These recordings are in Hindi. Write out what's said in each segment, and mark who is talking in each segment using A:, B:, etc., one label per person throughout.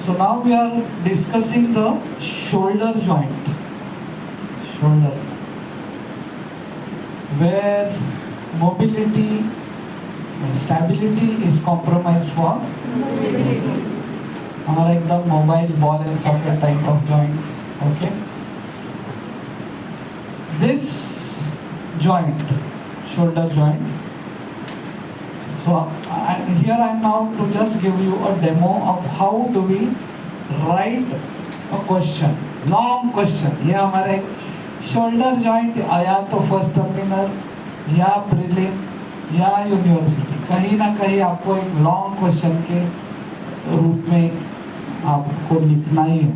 A: So now we are discussing the shoulder joint. Shoulder, where mobility and stability is compromised for हमारा एकदम mobile ball and socket type of joint. Okay, this joint, shoulder joint. So here I am now to just give you a demo of how do we write a question, long question. ये हमारे shoulder joint आया तो फर्स्ट टर्मिनल या प्रीलिम या यूनिवर्सिटी, कहीं ना कहीं आपको एक लॉन्ग क्वेश्चन के रूप में आपको लिखना ही है.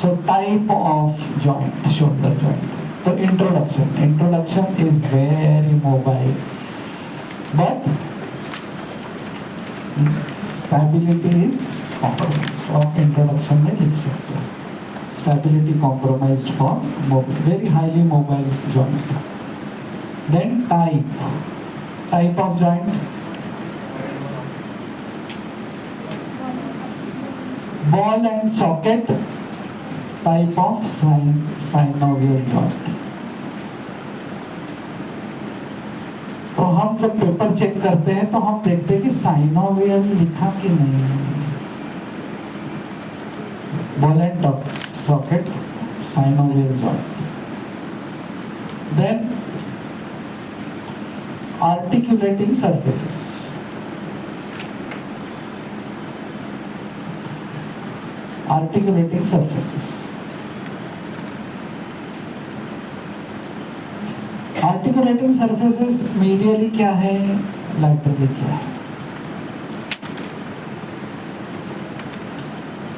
A: So type of joint, shoulder joint. So introduction is very mobile, but stability is compromised. और introduction में लिख सकते हैं stability compromised for mobile, very highly mobile joint. Then type of joint, ball and socket. Type of synovial joint. तो हम जब पेपर चेक करते हैं तो हम देखते हैं कि साइनोवियल लिखा कि नहीं. Ball and socket, synovial joint. Then articulating surfaces. Articulating surfaces. Articulating surfaces medially क्या है, लैटरली क्या है.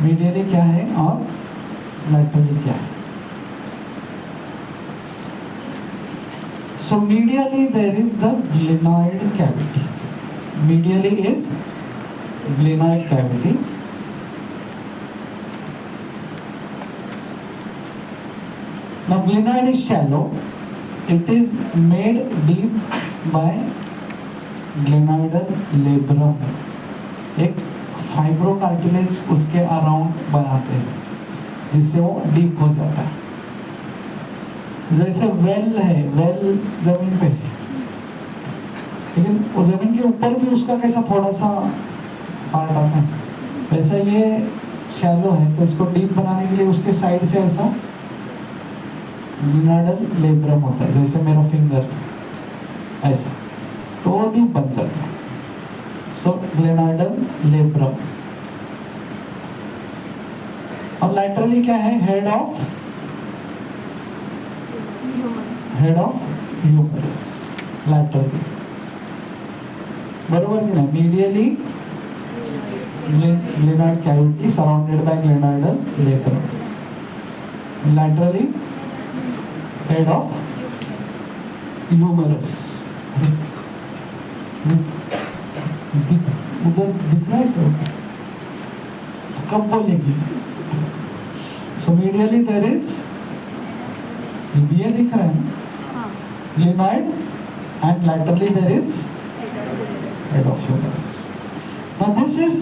A: मीडियली क्या है और लैटरली क्या है. So medially there is the glenoid cavity. Medially is glenoid cavity. Now glenoid is shallow. It is made deep by glenoidal labrum. एक फाइब्रोकार्टिलेज उसके अराउंड बनाते हैं जिससे वो डीप हो जाता है. जैसे वेल है, वेल जमीन पे है लेकिन वो जमीन के ऊपर भी उसका कैसा थोड़ा सा पार्ट आता है, वैसा ये शैलो है. तो इसको डीप बनाने के लिए उसके साइड से ऐसा ग्लेनाइडल लेब्रम होता है, जैसे मेरा फिंगर्स ऐसा, तो वो डीप बन जाता है. सो ग्लेनाइडल लेब्रम. और लैटरली क्या है, हेड ऑफ ह्यूमरस. लैटरली बरोबर की नहीं. Medially glenoid cavity surrounded by glenoidal labrum. Laterally head of humerus. उधर दिख रहा है तो कब बोलेगी. सो मीडियली देयर इज, ये दिख रहा है glenoid, and laterally there is head of humerus. Now this is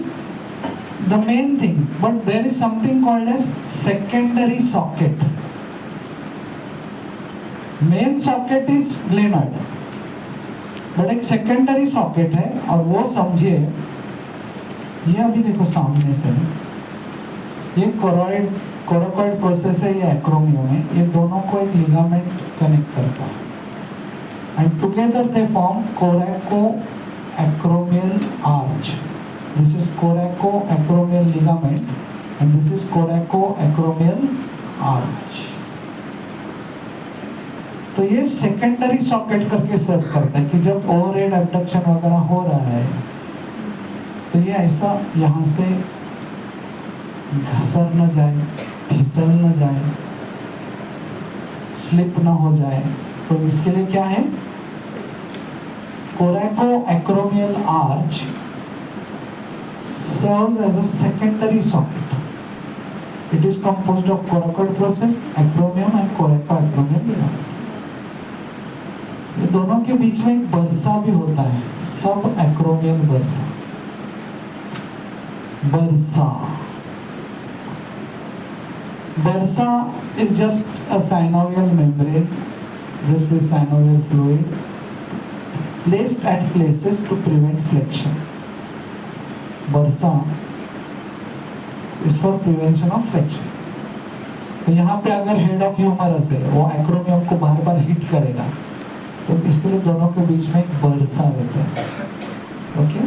A: the main thing, but there is something called as secondary socket. Main socket is glenoid, but एक सेकेंडरी सॉकेट है. और वो समझिए, ये अभी देखो सामने से, ये कोराकोइड प्रोसेस है, ये एक्रोमियम है. ये दोनों को एक लिगामेंट कनेक्ट करता है and together they form coracoacromial arch. This is coracoacromial ligament and this is coracoacromial arch. तो ये सेकेंडरी सॉकेट करके सर्व करता है कि जब ओवरहेड एब्डक्शन वगैरह हो रहा है तो ये ऐसा यहाँ से घसर न जाए, फिसल न जाए, स्लिप न हो जाए. तो इसके लिए क्या है, coracoacromial arch serves as a secondary socket. It is composed of coracoid process, acromion and coracoacromial ligament. ये दोनों के बीच में एक बरसा भी होता है, सब एक्रोमियल बरसा. Bursa is just a synovial membrane, just with synovial fluid, placed at places to prevent flexion. Bursa is for prevention of flexion. तो यहाँ पे अगर हेड ऑफ ह्यूमरस है, वो एक्रोमियम को बार बार हिट करेगा, तो इसके लिए दोनों के बीच में एक बर्सा रहता है. ओके,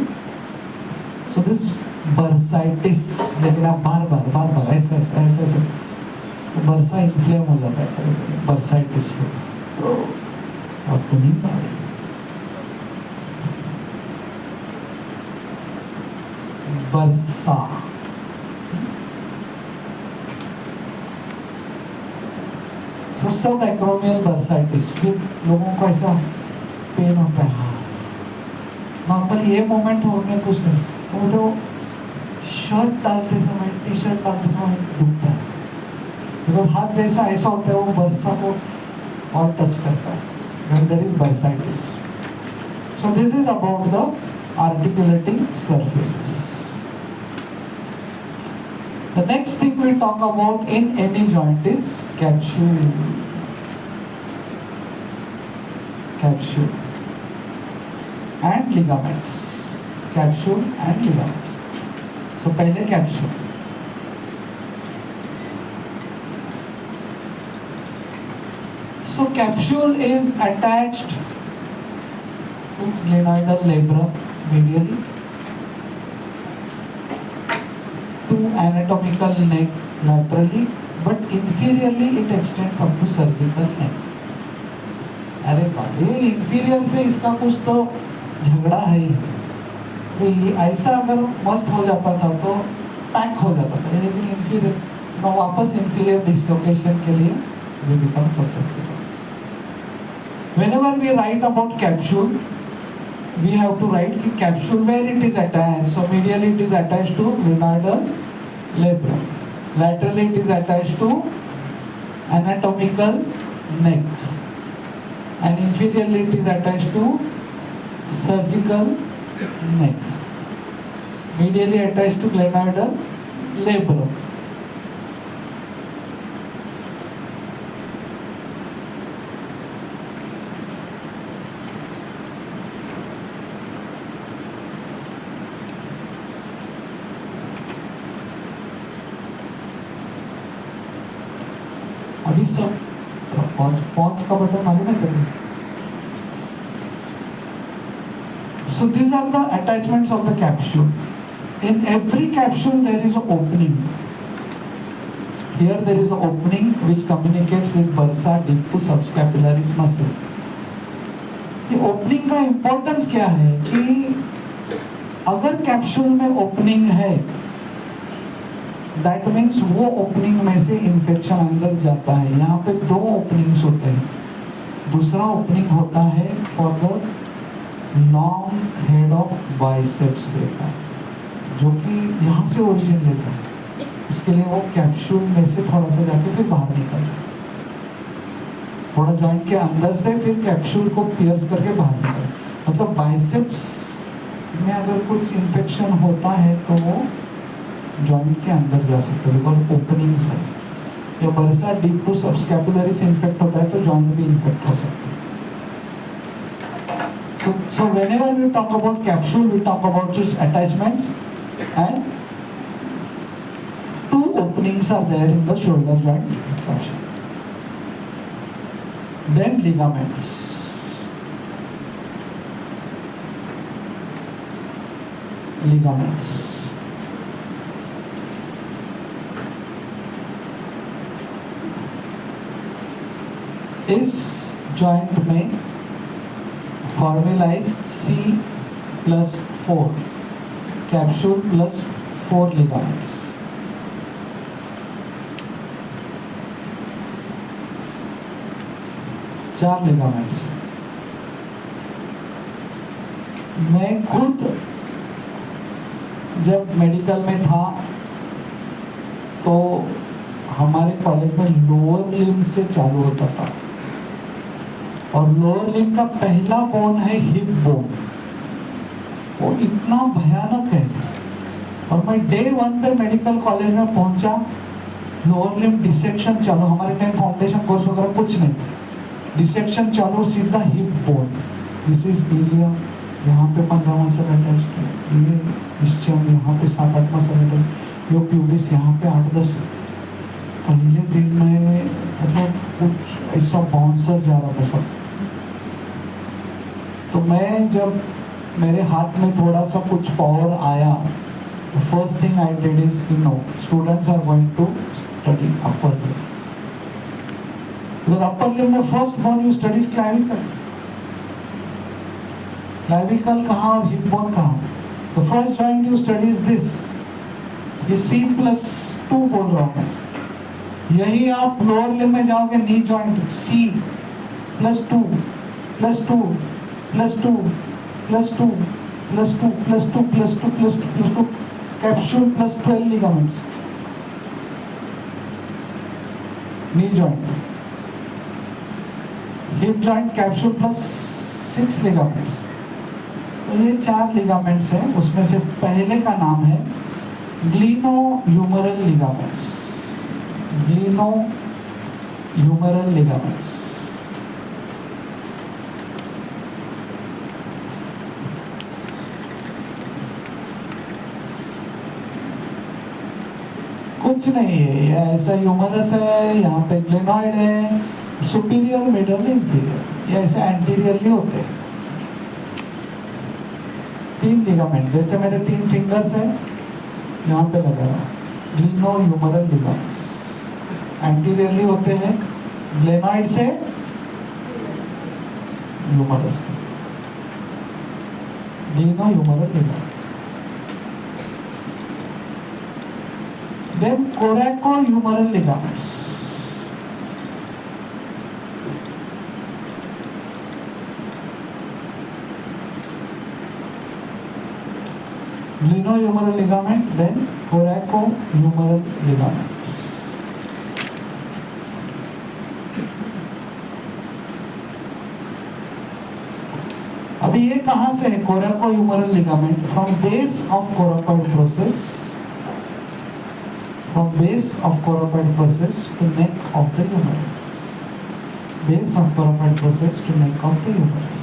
A: सो दिस बर्साइटिस, लेकिन आप बार बार ऐसा ऐसा ऐसा ऐसा, तो बर्सा इन्फ्लेम हो जाता है, बर्साइटिस और तो नहीं पा रही. बर्सा सब एक्रोमियल बर्साइटिस. फिर लोगों को ऐसा पेन होता है, नॉर्मली ये मोमेंट होने कुछ नहीं, वो तो शर्ट डालते समय, टी शर्ट डालते समय दुखता है, मतलब हाथ जैसा ऐसा होता है, वो बर्सा को और टच करता है when there is bursitis. So this is about the articulating surfaces. The next thing we talk about in any joint is capsule. Capsule and ligaments. Capsule and ligaments. So पहले capsule. So capsule is attached to glenoidal labrum medially, to anatomical neck laterally, but inferiorly it extends up to surgical neck. अरे बाप, ये इंफीरियर से इसका कुछ तो झगड़ा है ही. तो ये ऐसा अगर मस्त हो जाता था तो पैक हो जाता था, लेकिन इंफीरियर तो वापस इंफीरियर डिस्लोकेशन के लिए we become susceptible. Whenever we write about capsule, we have to write the capsule where it is attached. So medially it is attached to glenoidal labrum, laterally it is attached to anatomical neck, and inferiorly it is attached to surgical neck, medially attached to glenoidal labrum. अभी सब पॉज का बटन मालूम है तुम्हें? So these are the attachments of the capsule. In every capsule there is an opening. Here there is an opening which communicates with bursa deep to subscapularis muscle. ये ओपनिंग का इम्पोर्टेंस क्या है कि अगर कैप्सूल में ओपनिंग है, दैट मीन्स वो ओपनिंग में से इंफेक्शन अंदर जाता है. यहाँ पे दो ओपनिंग्स होते हैं. दूसरा ओपनिंग होता है for the long head of biceps रहता है, जो कि यहाँ से ओरिजिन लेता है. इसके लिए वो कैप्सूल में से थोड़ा सा जाके फिर बाहर निकल जाए, थोड़ा जॉइंट के अंदर से फिर कैप्सूल को पियर्स करके बाहर निकल. मतलब बाइसेप्स में अगर कुछ इंफेक्शन होता है तो वो जॉइंट के अंदर जा सकते हैं, बिकॉज ओपनिंग्स है. या bursa deep to subscapularis infect होता है तो जॉइंट भी इन्फेक्ट हो सकता है. So whenever we talk about capsule, we talk about its attachments, and two openings are there in the shoulder joint capsule. Then ligaments. Ligaments. इस जॉइंट में formalise C+4 capsule plus 4 ligaments. चार लिगामेंट्स. मैं खुद जब मेडिकल में था तो हमारे कॉलेज में लोअर लिम्ब से चालू होता था, और लोअर लिम्ब का पहला बोन है हिप बोन. वो इतना भयानक है. और मैं डे 1 पे मेडिकल कॉलेज में पहुंचा लोअर लिम्ब डिसेक्शन चालू, हमारे टाइम फाउंडेशन कोर्स वगैरह कुछ नहीं, डिसेक्शन चालू, सीधा hip bone, this is area, यहाँ पे 15 मसल अटैच्ड है, ये इसचम यहाँ पे 7-8 मसल अटैच, यो प्यूबिस यहाँ पे 8-10। पहले दिन में मतलब कुछ ऐसा बाउंसर जा रहा था सब। तो मैं जब मेरे हाथ में थोड़ा सा कुछ पावर आया, the first thing I did is, students are going to study upper limb. Because upper limb में first one you study is clavicle. Clavicle कहाँ और hip bone कहाँ? The first joint you study is this. ये C+2 बोल रहा हूँ मैं। यही आप lower limb में जाओगे, knee joint C+2 +2 +2 +2 +2 +2 +2 +2 capsule +12 ligaments, knee joint, hip joint capsule +6 ligaments। तो ये 4 ligaments हैं, उसमें से पहले का नाम है glenohumeral ligaments, glenohumeral ligaments। कुछ नहीं है, ये ऐसा ह्यूमरस है, यहाँ पे ग्लेनॉइड है, सुपीरियर, मिडल, इंटीरियर, ये ऐसे एंटीरियरली होते हैं। 3 लिगामेंट, जैसे मेरे 3 फिंगर्स हैं, यहाँ पे लगा रहा, ग्लेनोह्यूमरल लिगामेंट्स एंटीरियरली होते हैं, ग्लेनॉइड से humerus, glenohumeral ligament. Then coracohumeral ligaments. Glenohumeral ligament, then coracohumeral ligaments. अभी ये कहाँ से है coracohumeral ligament? From base of coracoid process. From base of coracoid process to neck of the humerus. Base of coracoid process to neck of the humerus.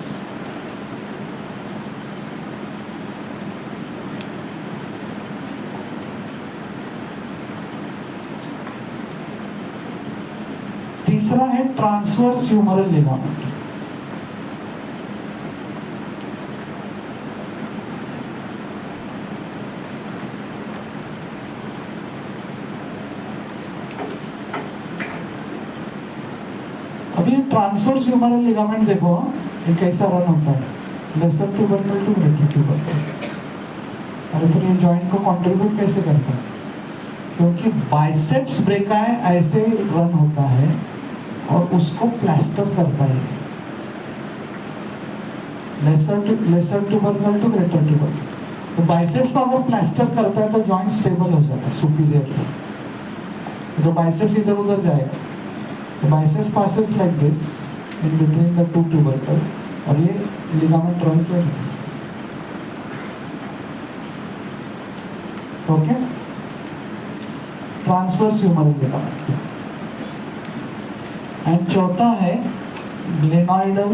A: तीसरा है transverse humeral ligament. Transverse humeral ligament देखो, ये कैसा रन होता है, lesser tubercle to greater tubercle. अरे फिर ये जॉइंट को कंट्रीब्यूट कैसे करता है? क्योंकि बाइसेप्स ब्रेकाई ऐसे रन होता है और उसको प्लास्टर करता है, lesser tubercle to greater tubercle. तो बाइसेप्स को अगर प्लास्टर करता है तो जॉइंट स्टेबल हो जाता है सुपीरियर। तो बाइसेप्स इधर उधर जाएगा, the biceps passes like this in between the 2 tubercles और ये ligament runs like this। Okay, transverse humeral ligament. And चौथा है ग्लेनॉइडल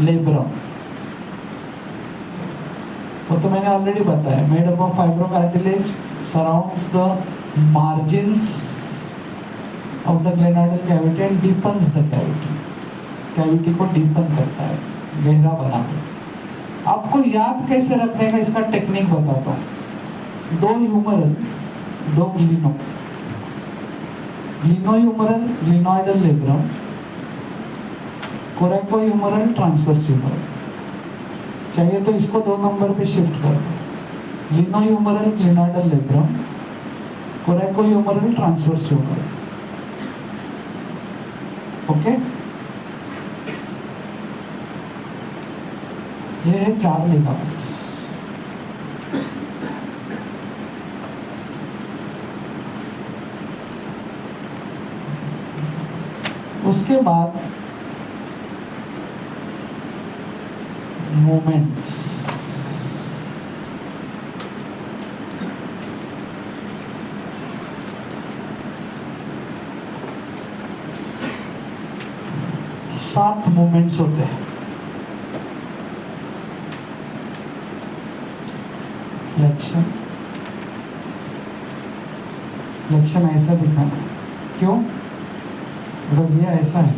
A: लेब्रम। वो तो मैंने ऑलरेडी बताया, made up of fibrocartilage, surrounds the margins of the glenoidal cavity and deepens the cavity। Cavity को डीपन करता है, गहरा बनाता है। आपको याद कैसे रखने का इसका टेक्निक बताता हूँ। 2 humeral, 2 gleno, glenohumeral glenoidal labrum, coracohumeral transverse humeral. चाहिए तो इसको 2 नंबर पे शिफ्ट कर दो, glenohumeral glenoidal labrum, coracohumeral transverse humeral. Okay, ये है 4 लिगामेंट्स। उसके बाद मोमेंट्स। 7 मूवमेंट्स होते हैं। फ्लेक्शन, फ्लेक्शन ऐसा दिखाना, क्यों? मतलब ये ऐसा है,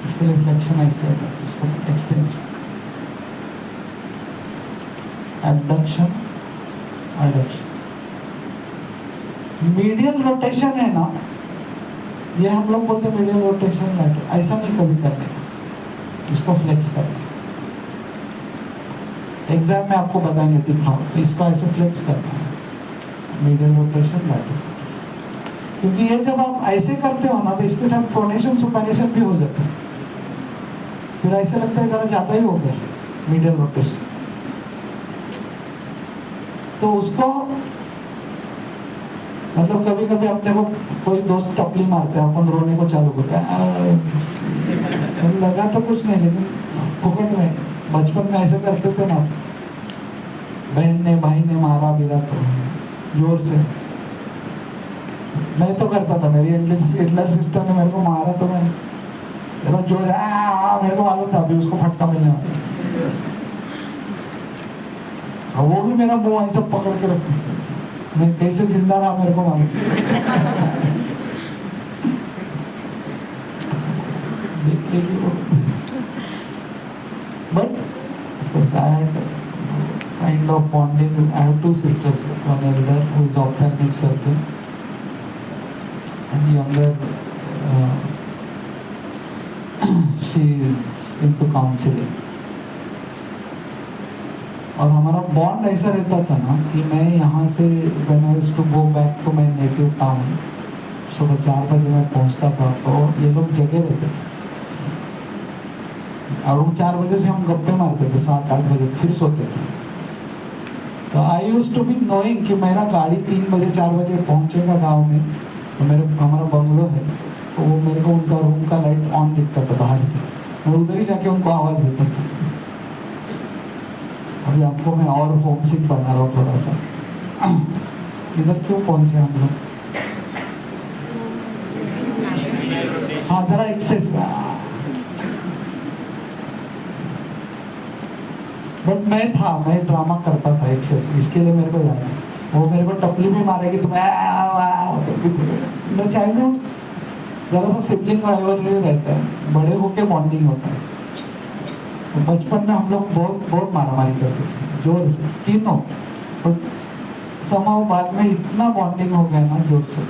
A: इसके लिए फ्लेक्शन ऐसा है, इसको extension. Abduction, adduction. Medial rotation है ना, ये हम लोग बोलते हैं मीडियल रोटेशन लैटरल, ऐसा नहीं कभी करने का, इसको फ्लेक्स करना। एग्जाम में आपको बताएंगे, दिखाओ, तो इसको ऐसे फ्लेक्स करना है, मीडियल रोटेशन लैटरल। क्योंकि ये जब आप ऐसे करते हो ना, तो इसके साथ प्रोनेशन सुपनेशन भी हो जाता है, फिर ऐसे लगता है जरा ज्यादा ही हो गया मीडियल रोटेशन। तो उसको मतलब कभी कभी अपने को कोई दोस्त टपली मारते हैं, अपन रोने को चालू करते हैं, लगा तो कुछ नहीं, लेकिन फुकट में बचपन में ऐसे करते थे ना, बहन ने भाई ने मारा बिरा तो जोर से, मैं तो करता था, मेरी एल्डर सिस्टर ने मेरे को मारा तो मैं जोर मेरे को मालूम था अभी उसको फटका मिलने वाला, वो भी मेरा मुंह ऐसा पकड़ के रखती थी, मैं कैसे जिंदा रहा मेरे को मालूम। But of course I had kind of bonding. I have 2 sisters, one elder who is ophthalmic surgeon and younger she is into counseling. और हमारा बॉन्ड ऐसा रहता था ना कि मैं यहाँ से when I used to go back to my native town, सुबह 4 बजे मैं पहुँचता था, तो ये लोग जगे रहते थे और 4 बजे से हम गप्पे मारते थे, 7-8 बजे फिर सोते थे। तो I used to be knowing कि मेरा गाड़ी 3 बजे 4 बजे पहुँचेगा गांव में, तो हमारा बंगलो है, तो वो मेरे को उनका रूम का लाइट ऑन दिखता था बाहर से, मैं उधर ही जाके उनको आवाज़ देता था। अभी आपको मैं और होम सिक बना रहा हूँ थोड़ा सा। इधर क्यों पहुँचे हम लोग? हाँ जरा एक्सेस, बट मैं ड्रामा करता था एक्सेस, इसके लिए मेरे को जाना, वो मेरे को टपली भी मारेगी तो मैं चाइल्डहुड जरा सा सिबलिंग राइवलरी रहता है, बड़े होके बॉन्डिंग होता है। तो बचपन में हम लोग बहुत मारामारी करते थे जोर से, तीनों, तो समाओ बाद में इतना बॉन्डिंग हो गया ना जोर से।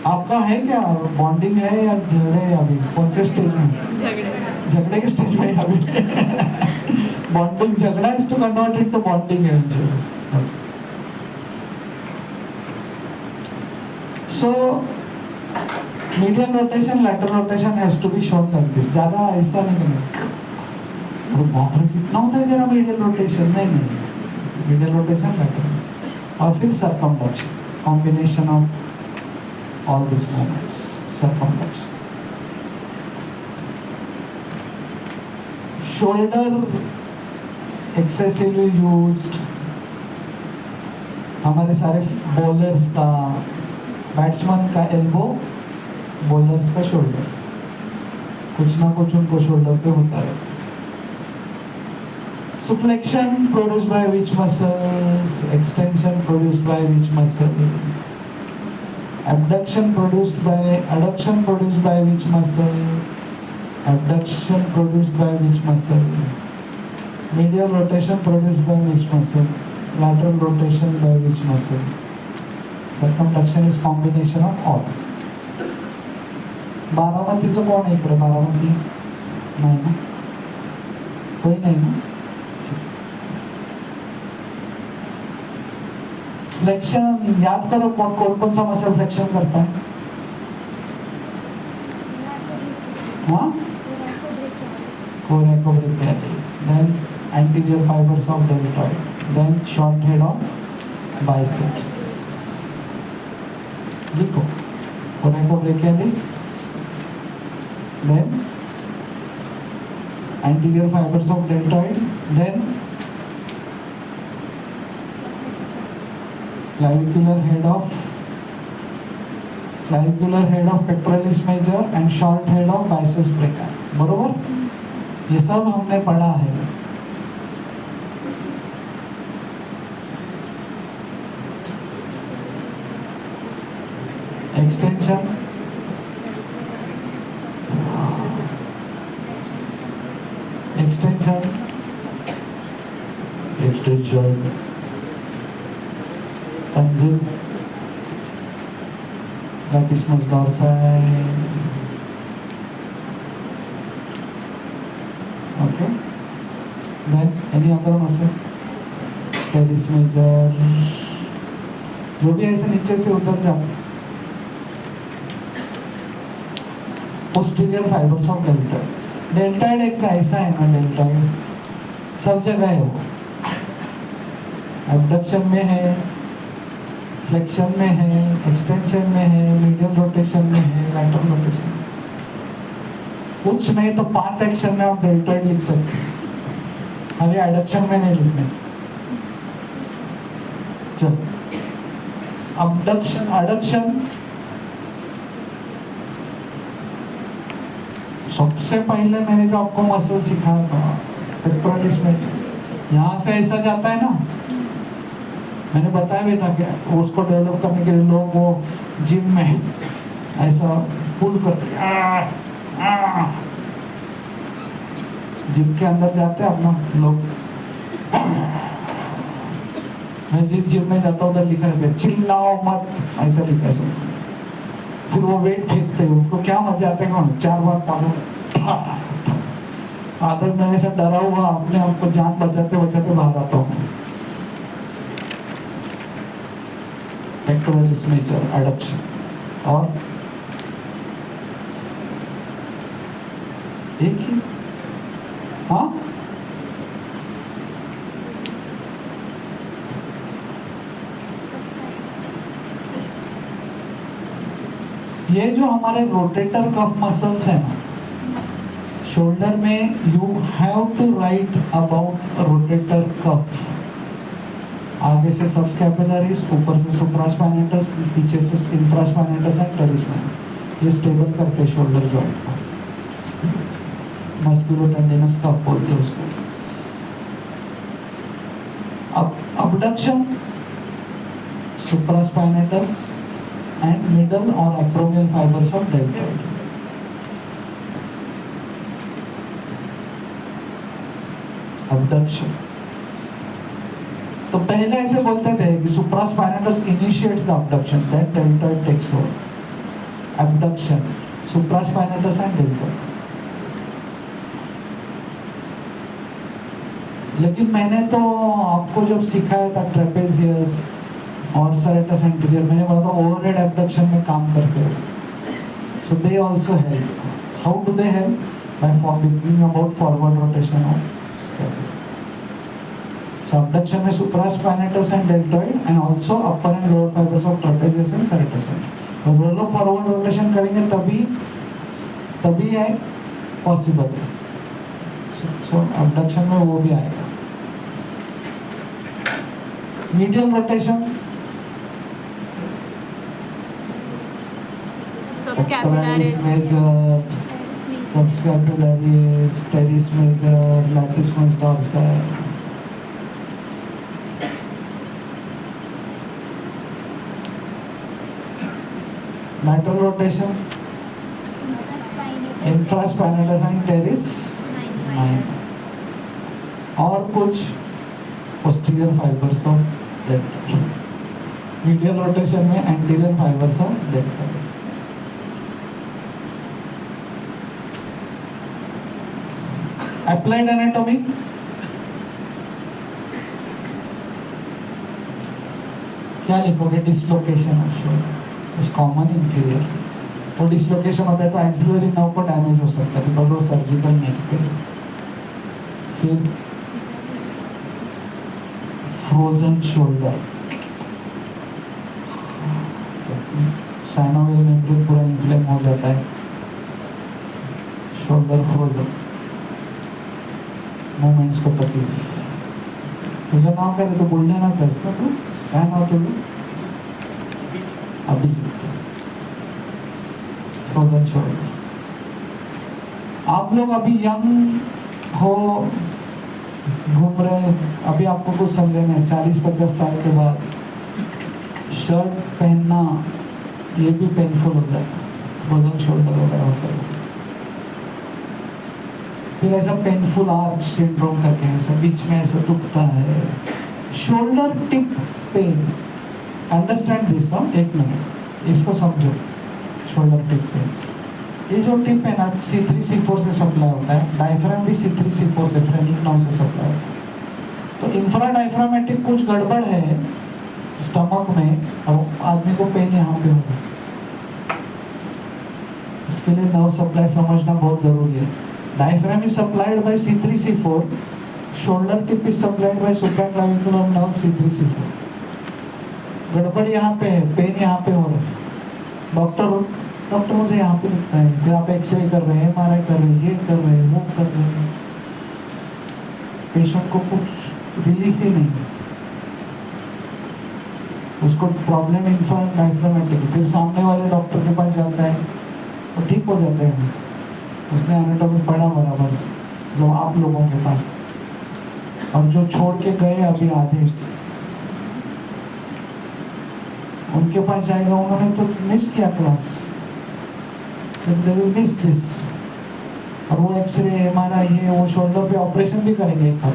A: आपका है क्या बॉन्डिंग है या झगड़े? अभी कौन से स्टेज में? झगड़े के स्टेज में अभी। बॉन्डिंग, झगड़ा is to convert it to bonding eventually. So medial rotation, lateral rotation has to be shown like this. ज़्यादा ऐसा नहीं है। और बाप रे कितना होता है तेरा medial rotation? नहीं, medial rotation, lateral, और फिर circumduction, combination of all these movements, circumduction. Shoulder excessively used, हमारे सारे बॉलर्स का, बैट्समैन का एल्बो, बॉलर्स का शोल्डर, कुछ ना कुछ उनको शोल्डर पे होता है। So flexion produced by which muscles, extension produced by which muscle, adduction produced by which muscle, abduction produced by which muscle, medial rotation produced by which muscle, lateral rotation by which muscle, circumduction is combination of all. बारामतीचं कोण आहे इकडे? बारामती नाही ना, कोई नाही ना? फ्लेक्शन याद करो, कौन सा मसल फ्लेक्शन करता है? हाँ, coracobrachialis, then anterior fibers of deltoid, then short head of biceps. लिखो coracobrachialis, then anterior fibers of deltoid, then clavicular head of pectoralis major and short head of biceps brachii. बरोबर, ये सब हमने पढ़ा है। एक्सटेंशन, एक्सटेंशन, एक्सटेंशन, कंजिल, latissimus dorsi. Okay. Then any other muscle? teres major, जो भी ऐसे नीचे से उतर जाओ। Posterior fibres of deltoid. Deltoid एक ऐसा है ना, डेल्टॉइड सब जगह है वो। एब्डक्शन में है, फ्लेक्शन में है, एक्सटेंशन में है, मीडियल रोटेशन में है, लैटरल रोटेशन। कुछ नहीं तो 5 एक्शन में आप डेल्टॉइड लिख सकते हैं, खाली एडक्शन में नहीं लिखने। चलो, अबडक्शन, एडक्शन सबसे पहले मैंने जो आपको मसल सिखाया था पेक्टोरलिस में, यहाँ से ऐसा जाता है ना, मैंने बताया भी था कि उसको डेवलप करने के लिए लोग वो जिम में ऐसा पुल करते, जिम के अंदर जाते हैं अपना लोग। मैं जिस जिम में जाता हूँ उधर लिखा रहता है चिल्लाओ मत, ऐसा लिखा है। फिर वो वेट फेंकते हैं, उसको क्या मजा आता है, 4 बार मारो। आदत में ऐसा डरा हुआ अपने आप को जान बचाते बचाते बाहर आता हूँ। पेक्टोरलिस मेजर, एडक्शन, और एक ही, हाँ ये जो हमारे रोटेटर कफ मसल्स है ना, शोल्डर में you have to write about rotator cuff. आगे से सबस्कैपुलरिस, ऊपर से सुप्रास्पाइनेटस, पीछे से इंफ्रास्पाइनेटस एंड टेरिस माइनर। ये स्टेबल करते हैं शोल्डर जॉइंट को, मस्कुलोटेंडिनस कफ बोलते हैं उसको। अब अबडक्शन, सुप्रास्पाइनेटस एंड मिडल और acromial fibres of deltoid. Abduction तो पहले ऐसे बोलते थे कि supraspinatus initiates the abduction, then deltoid takes over. Abduction, supraspinatus and deltoid. लेकिन मैंने तो आपको जब सिखाया था ट्रेपेजियस और सेरेटस एंटीरियर, मैंने बोला था ओवरहेड एबडक्शन में काम करते हो, so they also help. How do they help? By forming about forward rotation of scapula. So abduction में supraspinatus and deltoid and also upper and lower fibers of trapezius and serratus. तो रोलो फॉरवर्ड रोटेशन करेंगे तभी है पॉसिबल है। सो abduction में वो भी आएगा। Medial rotation, subscapularis major, subscapularis, teres major, latissimus dorsi। lateral rotation, infraspinatus and teres minor। और कुछ posterior fibers of deltoid। medial rotation में anterior fibers of deltoid। applied anatomy, क्या लिखोगे? Dislocation off shoulder is common inferior. वो डिसलोकेशन होता है तो एक्सिलरी नर्व को डैमेज हो सकता है बिकॉज वो सर्जिकल नेक पे। फिर फ्रोजन शोल्डर, साइनोवियल मेम्ब्रेन पूरा इन्फ्लेम हो जाता है, शोल्डर फ्रोजन, मूवमेंट्स को तकलीफ। तुझं नाव काय रे? तू बुलढाणाचा आहेस ना? तू काय नाव तुझं? अभिजित। Frozen shoulder. अब आप लोग अभी यंग हो, घूम रहे, अभी आपको कुछ समझे नहीं, 40-50 साल के बाद शर्ट पहनना ये भी पेनफुल हो जाता है, बदन शोल्डर वगैरह होता है। फिर ऐसा पेनफुल आर्च सिंड्रोम करके ऐसा बीच में ऐसा दुखता है। Shoulder tip pain, understand this, एक मिनट इसको समझो। शोल्डर टिप पेन, ये जो टिप है ना C3 C4 से सप्लाई होता है, डायफ्राम भी C3 C4 से, फ्रेनिक नर्व से सप्लाई होता है। तो इंफ्रा डायफ्रामेटिक कुछ गड़बड़ है स्टमक में और आदमी को पेन यहाँ पे होगा, इसके लिए नर्व सप्लाई समझना बहुत जरूरी है। Diaphragm is supplied by C3 C4, shoulder tip is supplied by supraclavicular nerve C3 C4। गड़बड़ यहाँ पे है, पेन यहाँ पे हो रहा है, डॉक्टर मुझे यहाँ पे दिखता है, फिर आप एक्सरे कर रहे हैं, MRI कर रहे हैं, ये कर रहे हैं, वो कर रहे हैं, पेशेंट को कुछ रिलीफ ही नहीं, उसको प्रॉब्लम इंफ्रा डायफ्रामेटिक, फिर सामने वाले डॉक्टर के पास जाता है वो ठीक हो जाता है, उसने एनाटॉमी पढ़ा बराबर से, जो आप लोगों के पास, और जो छोड़ के गए अभी आधे, उनके पास जाएगा, उन्होंने तो मिस किया class, they will miss this। और वो एक्सरे MRI ये वो शोल्डर पे ऑपरेशन भी करेंगे एक बार,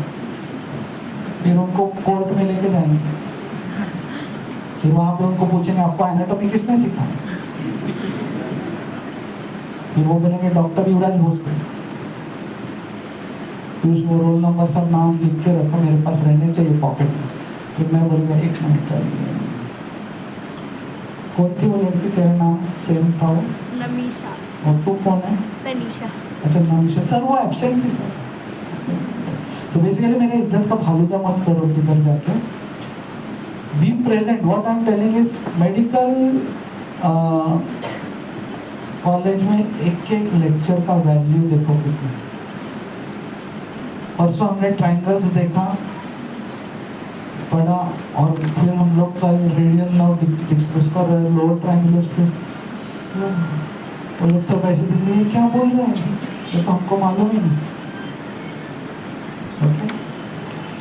A: फिर उनको कोर्ट में लेके जाएंगे, फिर वहां पे उनको पूछेंगे आपको एनाटॉमी किसने सिखाया, फिर वो बोलेंगे डॉक्टर युवराज भोसले, फिर उसमें रोल नंबर सब नाम लिख के रखो, मेरे पास रहने चाहिए पॉकेट में। फिर मैं बोलूँगा 1 मिनट चाहिए, कौन थी वो लड़की, तेरा नाम सेम था वो?
B: नमीशा।
A: और तू कौन है?
B: तनीशा।
A: अच्छा नमीशा, सर वो एब्सेंट थी सर। तो बेसिकली मेरे इज्जत का फालूदा मत करो किधर जाके, be present. What I am telling is medical college में एक एक लेक्चर का वैल्यू देखो कितना। परसों हमने ट्रायंगल्स देखा पढ़ा, और फिर हम लोग कल रेडियल नर्व डिस्कस कर रहे हैं, लोअर ट्रायंगुलर पे वो लोग सब ऐसे दिख रहे हैं, क्या बोल रहे हैं, ये तो हमको मालूम ही नहीं। Okay,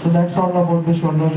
A: so that's all about the shoulder.